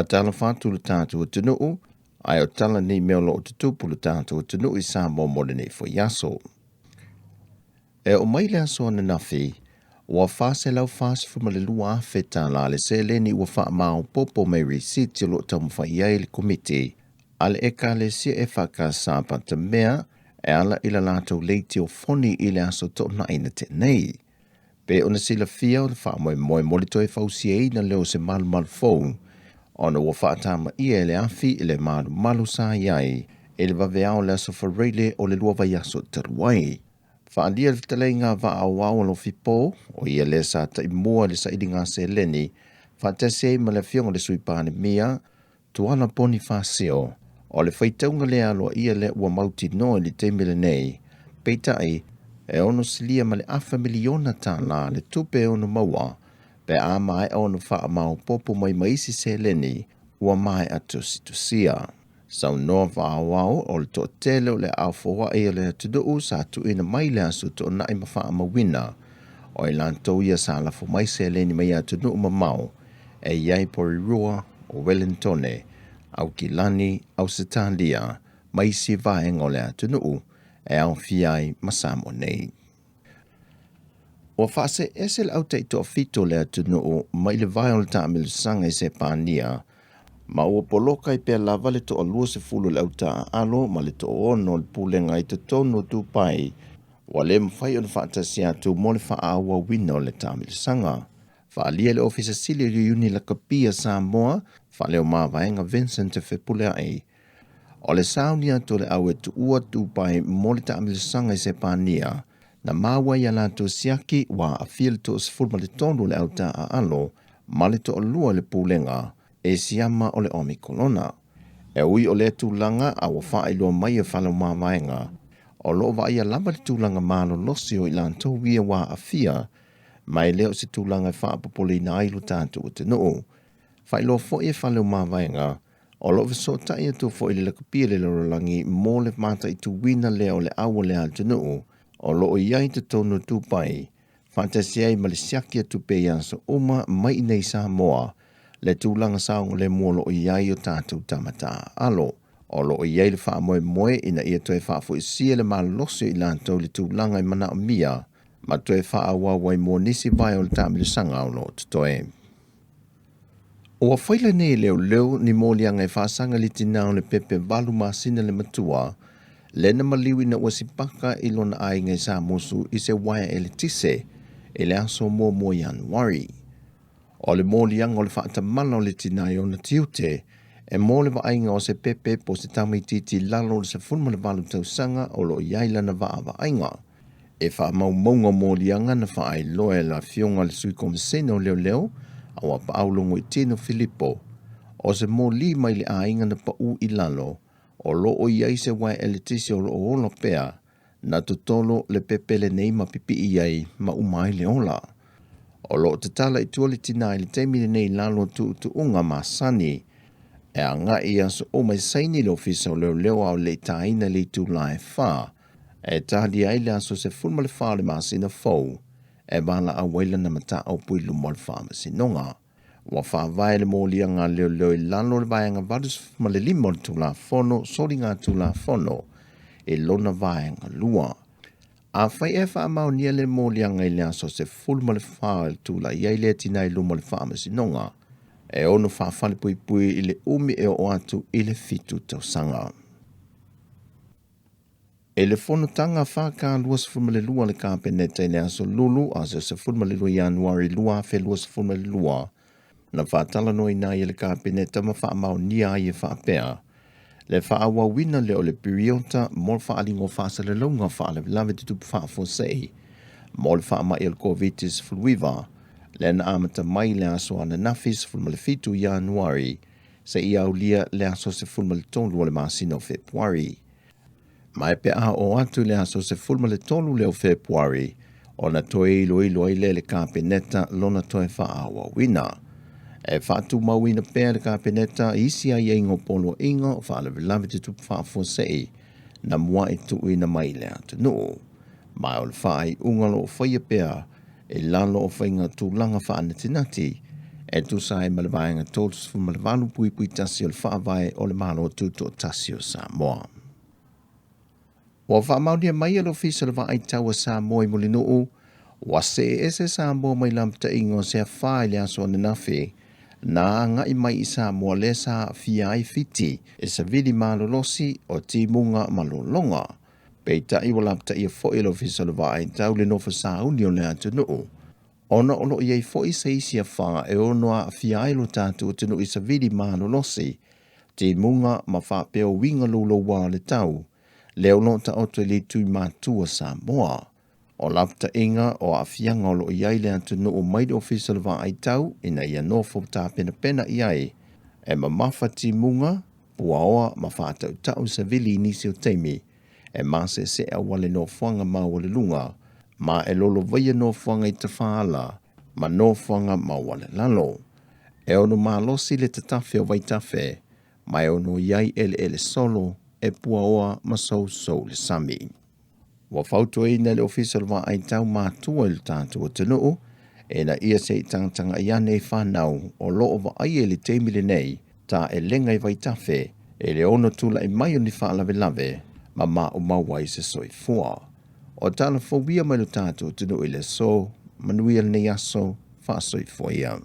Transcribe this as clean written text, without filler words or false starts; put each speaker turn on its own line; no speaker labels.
Tala whātu le tātou tunuu, ai o tala ni meo lo o tutupu le tātou tunuu I Samoa mo le nei fo yaso. E o mai le aso ana nafi, ua whase lau whase fuma le lua awhe Tala le se leni ua wha mao popo mai risiti o lo tamu wha iai le komiti, ale e ka le sia e whaka sāpa te mea, e ala ila lātou leiti o foni I le aso to na ina te nei. Pe ona sila fia o le wha moe molito e whausia I na leo se malu fou, ona ua whaatama ia le afi I le malu sa iai, e le waweao le aso whareile o le lua vai aso taruai. Whaalia le talei ngā wa awao lo fipo, o ia le sa ta I mua le sa ili ngā se leni, whaatese ma le fionga le suipane mia, tuana poni whaseo, o le whaitaunga le aloa ia le ua mauti noe li te mile nei, peitai, e ono silia ma le afa miliona Tala le tupe ono maua, pe a mai ono wha mau popo mai maisi se leni, ua mai atu situsia. Sau noa wha awao o le to tele o le au foa e le tuduu sa tu ina mai le asu to nai ma wha mawina, o I lantou ia sa la fo mai se leni mai atu nuu ma mau, e iai pori rua o Wellingtone, au Kilani, au Sitalia, mai si vaenga o le atu nuu, e au fiai ma Samoa nei. O whase esel au te ito fito le atu nuu, mai le vai o le taamilu sanga I se pānia, ma ua poloka I pea lava le to o lua se fulu le au taa alo, ma le to ono le pulenga I te tono tu pai, wa le mwhai o le whaatasi atu mo le wha awa wina o le taamilu sanga. Whaalia le ofisa sili riuni la kapia Samoa, wha leo mawaenga Vincent te whepule ai. O le sauni atu le au e tu ua tu pai mo le taamilu sanga I se pānia, na maua ia lato siaki wa a fil to sfulma le tonu le au taa alo, ma le to o lua le pulenga, e siama o le omikolona. E ui o le tūlanga a wa wha ilo mai e whalo mawaenga, o lo wa ia lama le tūlanga malo losi o ilanto wia wa a fia, mai leo se tūlanga e wha apopole na ailu tātu o te noo. Wha ilo fo e whalo mawaenga, o lo viso ta ia tu fo ili lakapia le lorolangi mo le mata I tu wina leo le awa le al te noo, o lo o iai te tono tu pai, whantasiai ma le siakia tu pe yanso uma mai nei Samoa, le tūlanga saong le muolo o iai o tātou tamata alo. O lo o iai le wha moe ina ia toe wha fu isia le malosio I lantou le tūlanga I mana o mia, ma toe wha awawai mo nisi vai o le tāmilu sanga o lo tutoe. O a whaila nei leo ni mōlianga e whaasanga li tinao le pepe walu masina le matua, le na maliwi na wasipaka I lona ai ngai sa mosu I se waia e le tise, e le aso mo Januari. O le mōlianga o le whaatamana o le tinai o na tiute, e mō le waainga o se pepe po se tamaititi lalo le se funma le walu tausanga o lo iaila na waainga. E wha maunga mōlianga na wha ai loe la fionga le sui komiseno leo, awa pa aulongo I tino Filippo. O se mōli mai le ainga na pa u I lalo, o lo o iai se wai elitisi o lo o olo pea, na tutolo le pepe le nei ma pipi iai ma umai le ola. O lo te tala I tuoli tina I le teimile nei lalo tu unga masani, e a nga ia so o mai saini le ofisa o leo au le taina le tu lai wha, e tahdi ai le aso se fulma le wha le masina fau, e bala a waila na mata au pui lumo le wha masinonga. Wa wha vai le mōlia ngā leo I lalo le vaianga vadus ma le limo le tula fono, sori ngā tula fono, e lona vaianga lua. A whai e wha amau nia le mōlia ngai le aso se fulma le wha le tula iai le tina I lumo le wha masinonga, e ono wha whale pui I le umi e o atu I le fitu tausanga. E le fono tanga wha ka lua se fulma le lua le kāpeneta I le aso lulu a se fulma le lua Januari lua fe lua se fulma le lua, na whaatala noi nā I le kāpeneta ma wha amau nia I e wha pea. Le wha awa wina leo le piriota mo le wha alingo whaasa le launga wha le lave te tupu wha fosei, mo le wha ama il Covitis fluiva, le na amata mai le aso ana nafis fulma le fitu Januari, se I aulia le aso se fulma le tolu le masino Februari. Mai pe a o atu le aso se fulma le tolu leo Februari, o na toe ilo ai le kāpeneta lona toe wha awa wina. E whaatu mawina pēr le kāpeneta isi a iengo polo inga o whaale vilave te tupu whaafosei na mua I tuuina mai le atu noo. Mai o le whaai ungalo o whaia pēr e lalo o whainga tūlanga whaanatinati e tu sai ma le vaenga tōtus fu ma le valu pui pui tasi o le whaavai o le malo tuto tasi o Samoa. Wa whaamaunia mai alo fisa le vai tau a Samoa i muli nuu, wa se ese Samoa mai lamta ingo se a whae le aso na nafi, na ngai mai i Samoa le sa fia ai fiti e sa vili malo losi o ti munga malolonga. Peita i lamta i a fo ilo fisa le vai tau le nofa sa uni o le atu nuu. Ona olo iei fo i se isi a wha e ono a fia ai lo tātu o tunu i sa vili malo losi, ti munga ma wha peo winga lulo wā le tau, leo no ta oto le tui mātua Samoa. O lapta inga o a fianga o lo iai le atu no o maid official va ai tau ina ia nofo ta pena pena iai. E ma mafa ti munga, pua oa ma whātau tau sa vili nisi o teimi, e ma se a wale no whanga ma wale lunga, ma e lolo vaya no whanga i te whaala, ma no whanga ma wale lalo. E ono ma losi le tatafe o vai tafe, mai ono iai ele solo, e pua oa ma sou le sami. Wa fautu e ina le official wa ai tau mātua le tātu o tenuu, e na ia se i tangtanga i ane i whanau o loo wa ai e le teimi le nei, ta e lenga i vai tafe, e le ono tula i mai o ni whaalawe lave, ma o mawai se soi fua. O tala fobia mai lo tātu o tenuu i le so, manuia le nei aso, wha soi fua ia.